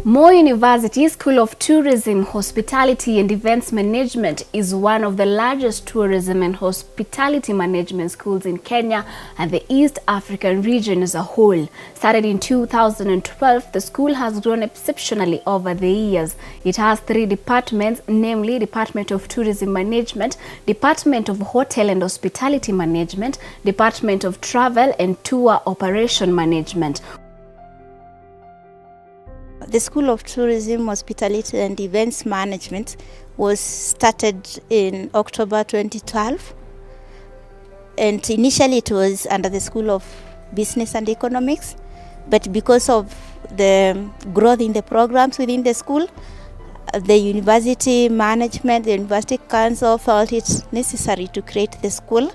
Moi University School of Tourism, Hospitality and Events Management is one of the largest tourism and hospitality management schools in Kenya and the East African region as a whole. Started in 2012, the school has grown exceptionally over the years. It has 3 departments, namely Department of Tourism Management, Department of Hotel and Hospitality Management, Department of Travel and Tour Operation Management. The School of Tourism, Hospitality and Events Management was started in October 2012, and initially it was under the School of Business and Economics, but because of the growth in the programs within the school, the university management, the university council felt it necessary to create the school,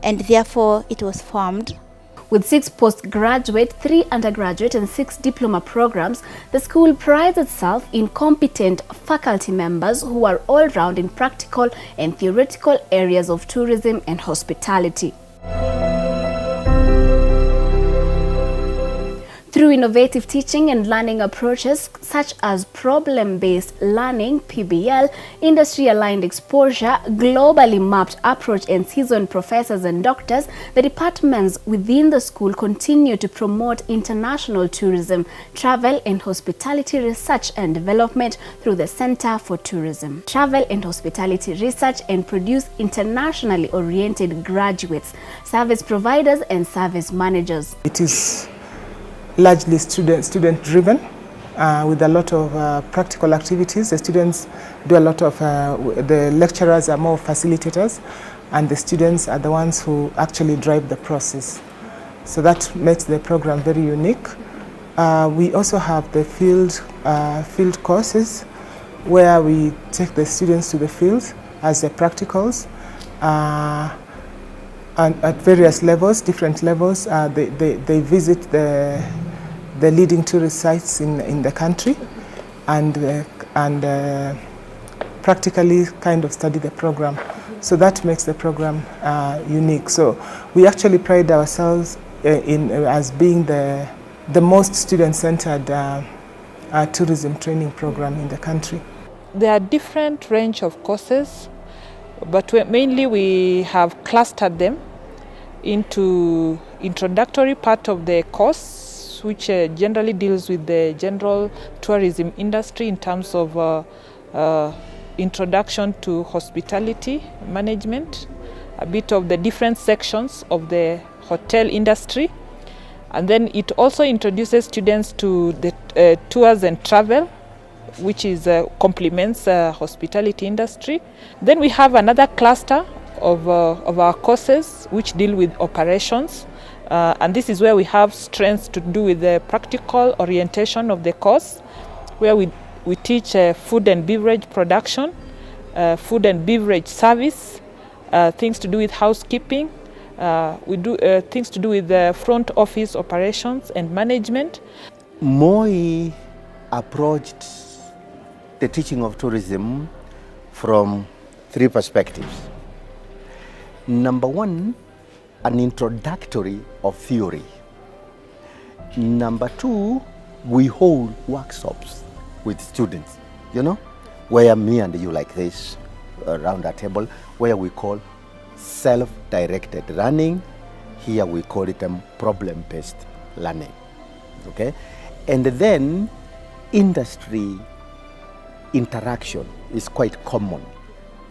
and therefore it was formed. With 6 postgraduate, 3 undergraduate and 6 diploma programs, the school prides itself in competent faculty members who are all round in practical and theoretical areas of tourism and hospitality. Through innovative teaching and learning approaches such as problem-based learning, PBL, industry-aligned exposure, globally mapped approach and seasoned professors and doctors, the departments within the school continue to promote international tourism, travel and hospitality research and development through the Center for Tourism, Travel and Hospitality Research, and produce internationally oriented graduates, service providers and service managers. It is largely student driven with a lot of practical activities. The students do a lot of, the lecturers are more facilitators and the students are the ones who actually drive the process. So that makes the program very unique. We also have the field courses where we take the students to the field as the practicals. And at various levels, different levels, they visit the leading tourist sites in the country and practically kind of study the program. So that makes the program unique. So we actually pride ourselves as being the most student-centered tourism training program in the country. There are different range of courses, but mainly we have clustered them into introductory part of the course, which generally deals with the general tourism industry in terms of introduction to hospitality management, a bit of the different sections of the hotel industry, and then it also introduces students to the tours and travel, which is complements hospitality industry. Then we have another cluster of our courses which deal with operations, and this is where we have strengths to do with the practical orientation of the course, where we teach food and beverage production, food and beverage service, things to do with housekeeping, we do things to do with the front office operations and management. Moi approached the teaching of tourism from 3 perspectives. Number 1, an introductory of theory. Number 2, we hold workshops with students, where me and you like this around a table, where we call self-directed learning. Here we call it problem-based learning, okay? And then industry interaction is quite common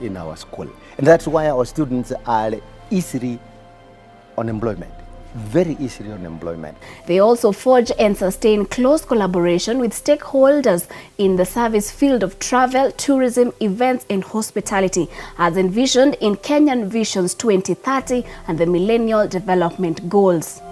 in our school. And that's why our students are easily on employment, very easily on employment. They also forge and sustain close collaboration with stakeholders in the service field of travel, tourism, events and hospitality, as envisioned in Kenyan Visions 2030 and the Millennial Development Goals.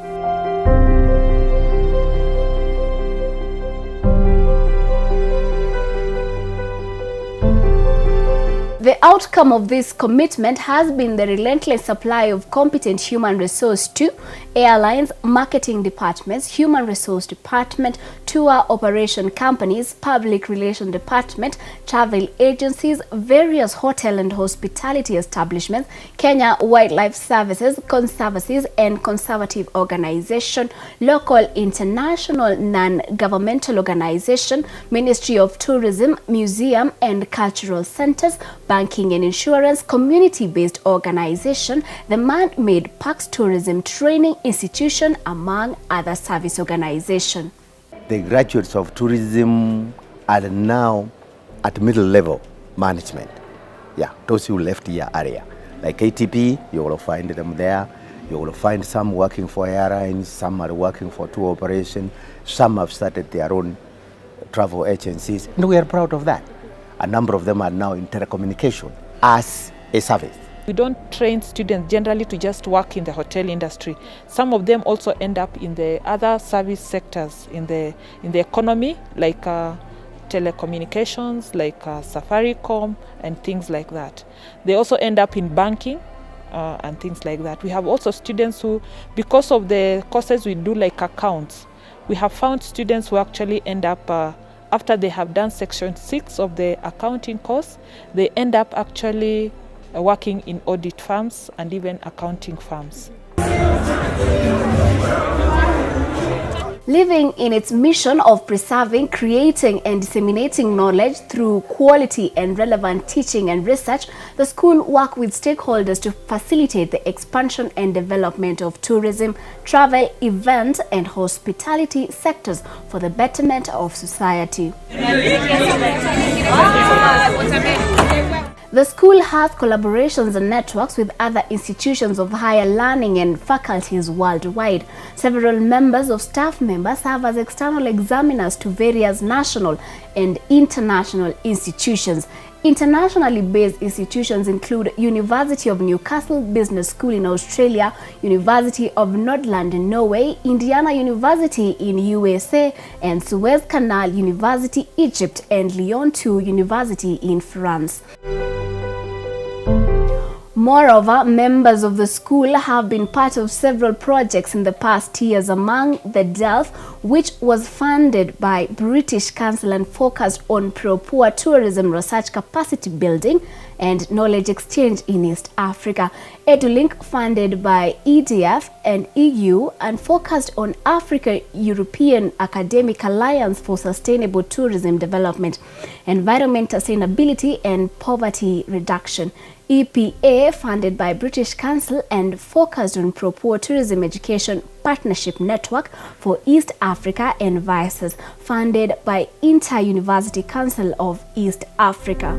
The outcome of this commitment has been the relentless supply of competent human resource to airlines, marketing departments, human resource department, tour operation companies, public relation department, travel agencies, various hotel and hospitality establishments, Kenya Wildlife Services, Conservancies and Conservative Organization, local, international, non-governmental organization, Ministry of Tourism, museum and cultural centers, banking and insurance, community-based organization, the man-made parks tourism training institution, among other service organizations. The graduates of tourism are now at middle level management. Yeah, those who left your area. Like ATP, you will find them there. You will find some working for airlines, some are working for tour operation, some have started their own travel agencies, and we are proud of that. A number of them are now in telecommunication as a service. We don't train students generally to just work in the hotel industry. Some of them also end up in the other service sectors in the economy, like telecommunications, like Safaricom and things like that. They also end up in banking and things like that. We have also students who, because of the courses we do like accounts, we have found students who actually end up after they have done section 6 of the accounting course, they end up actually working in audit firms and even accounting firms. Living in its mission of preserving, creating and disseminating knowledge through quality and relevant teaching and research, the school works with stakeholders to facilitate the expansion and development of tourism, travel, event and hospitality sectors for the betterment of society. The school has collaborations and networks with other institutions of higher learning and faculties worldwide. Several members of staff members serve as external examiners to various national and international institutions. Internationally based institutions include University of Newcastle Business School in Australia, University of Nordland in Norway, Indiana University in USA, and Suez Canal University, Egypt, and Lyon 2 University in France. Moreover, members of the school have been part of several projects in the past years, among the DELF, which was funded by British Council and focused on pro-poor tourism research capacity building and knowledge exchange in East Africa. EduLink, funded by EDF and EU and focused on Africa-European Academic Alliance for Sustainable Tourism Development, Environment Sustainability and Poverty Reduction. EPA, funded by British Council and focused on pro-poor tourism education partnership network for East Africa, and VICES, funded by Inter-University Council of East Africa.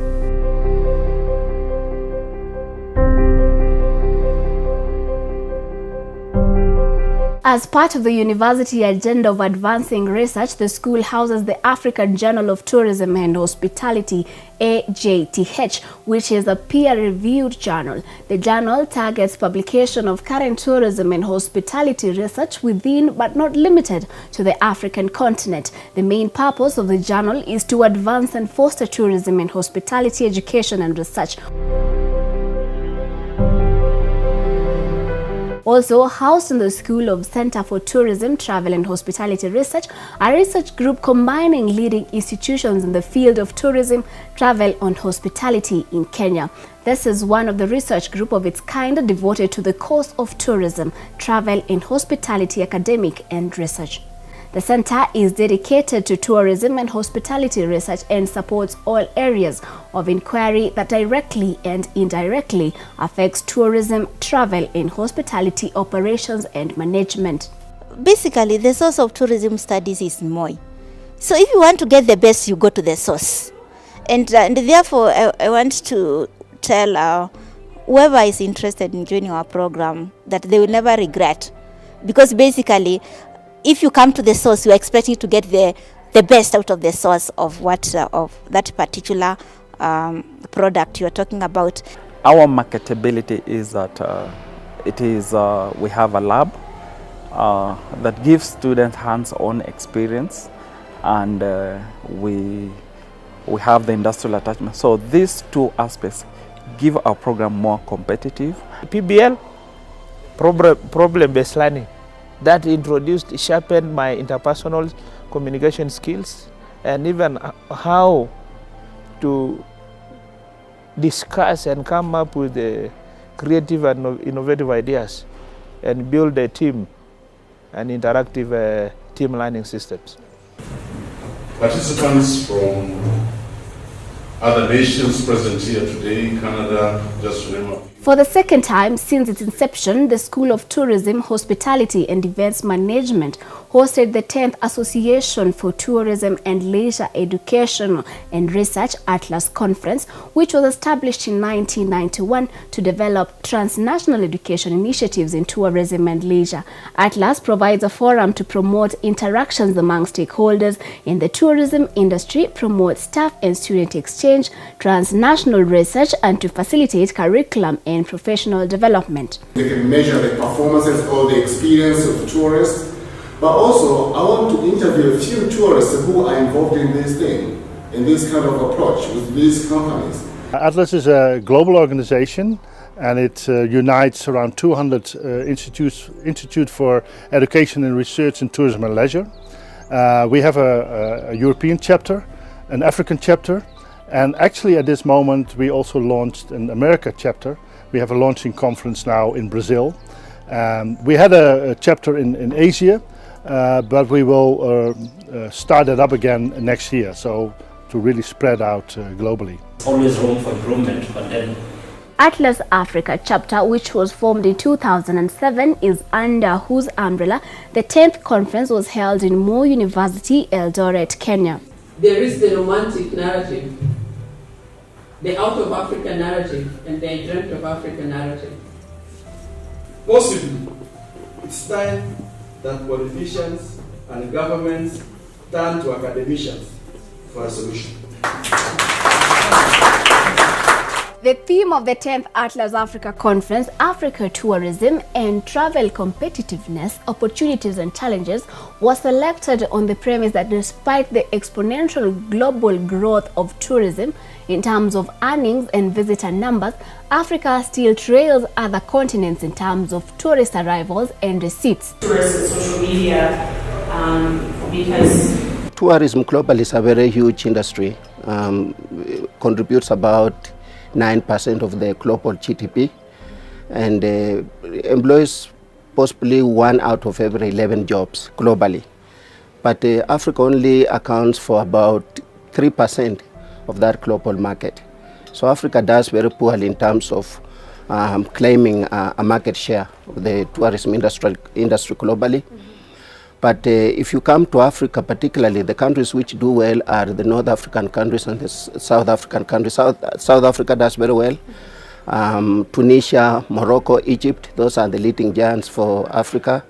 As part of the university agenda of advancing research, the school houses the African Journal of Tourism and Hospitality, AJTH, which is a peer-reviewed journal. The journal targets publication of current tourism and hospitality research within but not limited to the African continent. The main purpose of the journal is to advance and foster tourism and hospitality education and research. Also housed in the School of Center for Tourism, Travel and Hospitality Research, a research group combining leading institutions in the field of tourism, travel and hospitality in Kenya. This is one of the research group of its kind devoted to the cause of tourism, travel and hospitality academic and research. The center is dedicated to tourism and hospitality research and supports all areas of inquiry that directly and indirectly affects tourism, travel and hospitality operations and management. Basically, the source of tourism studies is Moi. So if you want to get the best, you go to the source. And therefore, I want to tell whoever is interested in joining our program that they will never regret. Because basically, if you come to the source, you're expecting to get the best out of the source of what of that particular product you're talking about. Our marketability is that we have a lab that gives students hands-on experience, and we we have the industrial attachment. So these two aspects give our program more competitive. PBL, problem-based learning, that introduced, sharpened my interpersonal communication skills and even how to discuss and come up with creative and innovative ideas and build a team and interactive team learning systems. Participants from other nations present here today, Canada, just to name a few. For the second time since its inception, the School of Tourism, Hospitality and Events Management hosted the 10th Association for Tourism and Leisure Education and Research Atlas Conference, which was established in 1991 to develop transnational education initiatives in tourism and leisure. Atlas provides a forum to promote interactions among stakeholders in the tourism industry, promote staff and student exchange, transnational research, and to facilitate curriculum and professional development. They can measure the performances or the experience of tourists. But also, I want to interview a few tourists who are involved in this thing, in this kind of approach with these companies. Atlas is a global organization, and it unites around 200 institutes for education and research in tourism and leisure. We have a European chapter, an African chapter, and actually at this moment we also launched an America chapter. We have a launching conference now in Brazil. We had a chapter in Asia, but we will start it up again next year, so to really spread out globally. Always room for improvement, but then Atlas Africa chapter, which was formed in 2007, is under whose umbrella the 10th conference was held in Moi University, Eldoret, Kenya. There is the romantic narrative, the out of Africa narrative, and the I dreamt of Africa narrative. Possibly, it's time that politicians and governments turn to academicians for a solution. The theme of the 10th Atlas Africa Conference, Africa Tourism and Travel Competitiveness, Opportunities and Challenges, was selected on the premise that despite the exponential global growth of tourism in terms of earnings and visitor numbers, Africa still trails other continents in terms of tourist arrivals and receipts. Tourists and social media, because tourism globally is a very huge industry, contributes about 9% of the global GDP, and employs possibly 1 out of every 11 jobs globally. But Africa only accounts for about 3% of that global market. So Africa does very poorly in terms of claiming a market share of the tourism industry globally. But if you come to Africa, particularly the countries which do well are the North African countries and the South African countries. South Africa does very well. Tunisia, Morocco, Egypt, those are the leading giants for Africa.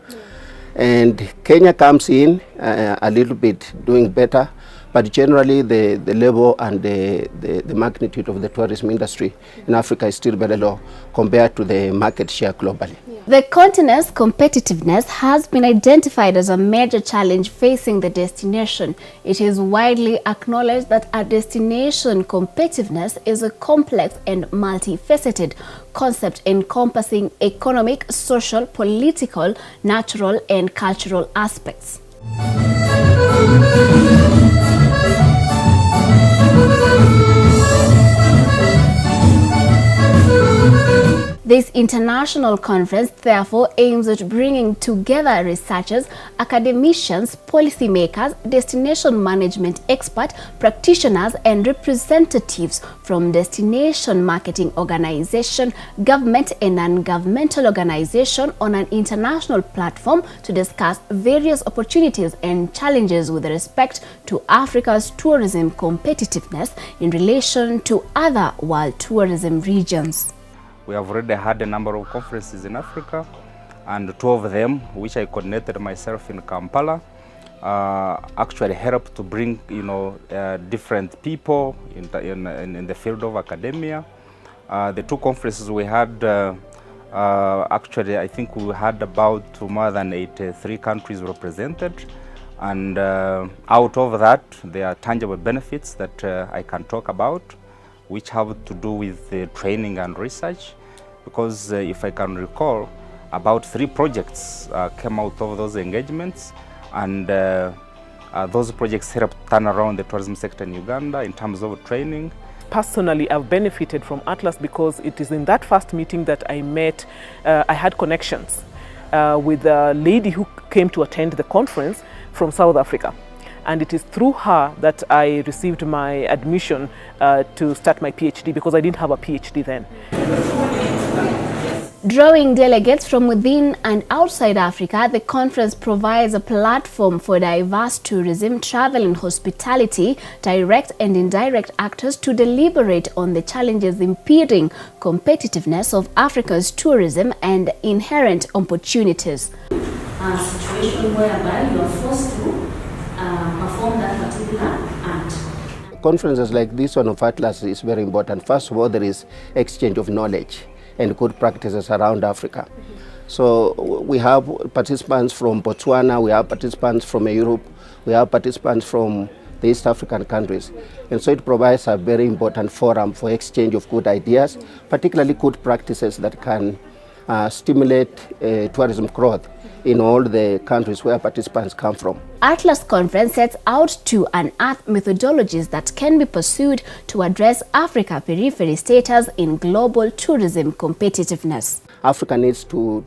And Kenya comes in a little bit doing better, but generally the level and the magnitude of the tourism industry in Africa is still very low compared to the market share globally. The continent's competitiveness has been identified as a major challenge facing the destination. It is widely acknowledged that a destination competitiveness is a complex and multifaceted concept encompassing economic, social, political, natural, and cultural aspects. This international conference therefore aims at bringing together researchers, academicians, policymakers, destination management experts, practitioners, and representatives from destination marketing organization, government and non-governmental organization on an international platform to discuss various opportunities and challenges with respect to Africa's tourism competitiveness in relation to other world tourism regions. We have already had a number of conferences in Africa, and 2 of them, which I coordinated myself in Kampala, actually helped to bring, different people in the field of academia. The 2 conferences we had, actually, I think we had about more than 83 countries represented, And out of that, there are tangible benefits that I can talk about, which have to do with training and research. Because if I can recall, about 3 projects came out of those engagements, and those projects helped turn around the tourism sector in Uganda in terms of training. Personally, I've benefited from Atlas because it is in that first meeting that I met, I had connections with a lady who came to attend the conference from South Africa. And it is through her that I received my admission to start my PhD, because I didn't have a PhD then. Drawing delegates from within and outside Africa, the conference provides a platform for diverse tourism, travel and hospitality, direct and indirect actors to deliberate on the challenges impeding competitiveness of Africa's tourism and inherent opportunities. A situation whereby you are forced to perform that particular act. Conferences like this one of Atlas is very important. First of all, there is exchange of knowledge and good practices around Africa. So we have participants from Botswana, we have participants from Europe, we have participants from the East African countries. And so it provides a very important forum for exchange of good ideas, particularly good practices that can stimulate tourism growth in all the countries where participants come from. Atlas Conference sets out to unearth methodologies that can be pursued to address Africa periphery status in global tourism competitiveness. Africa needs to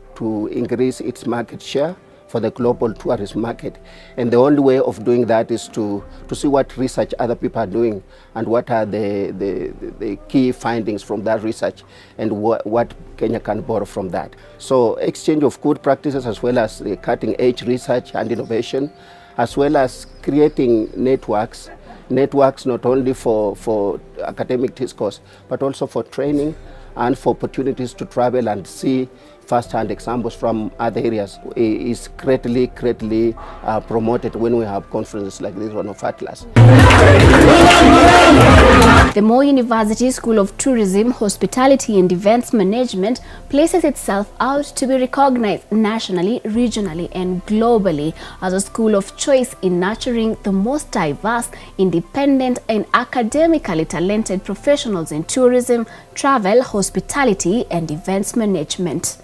increase its market share for the global tourism market. And the only way of doing that is to see what research other people are doing and what are the key findings from that research and what Kenya can borrow from that. So exchange of good practices as well as the cutting edge research and innovation, as well as creating networks not only for academic discourse, but also for training and for opportunities to travel and see first-hand examples from other areas is greatly promoted when we have conferences like this one of Atlas. The Moi University School of Tourism, Hospitality and Events Management places itself out to be recognized nationally, regionally and globally as a school of choice in nurturing the most diverse, independent and academically talented professionals in tourism, travel, hospitality and events management.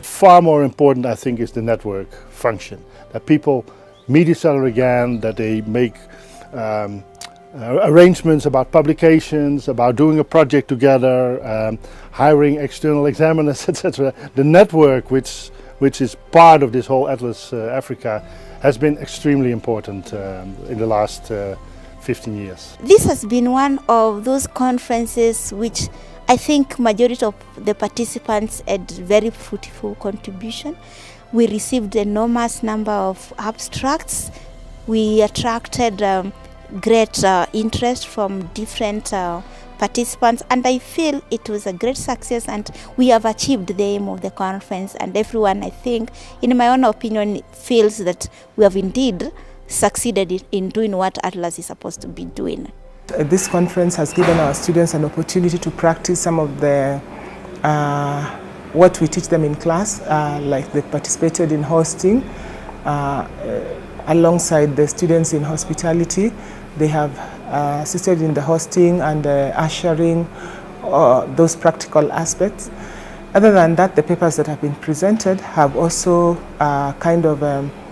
Far more important, I think, is the network function. That people meet each other again, that they make arrangements about publications, about doing a project together, hiring external examiners, etc. The network, which is part of this whole Atlas Africa, has been extremely important in the last 15 years. This has been one of those conferences which I think majority of the participants had very fruitful contribution. We received enormous number of abstracts. We attracted great interest from different participants, and I feel it was a great success and we have achieved the aim of the conference, and everyone, I think, in my own opinion, feels that we have indeed succeeded in doing what Atlas is supposed to be doing. This conference has given our students an opportunity to practice some of the what we teach them in class, like they participated in hosting alongside the students in hospitality. They have assisted in the hosting and ushering, those practical aspects. Other than that, the papers that have been presented have also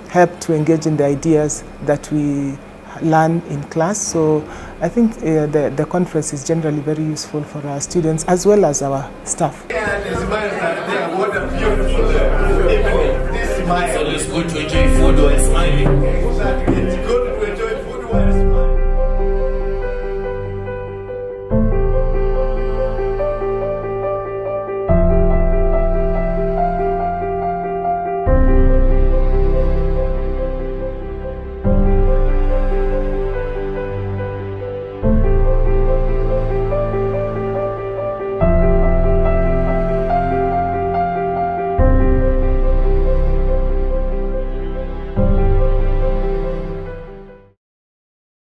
helped to engage in the ideas that we learn in class. So I think the conference is generally very useful for our students as well as our staff. So let's go to enjoy food or smiling.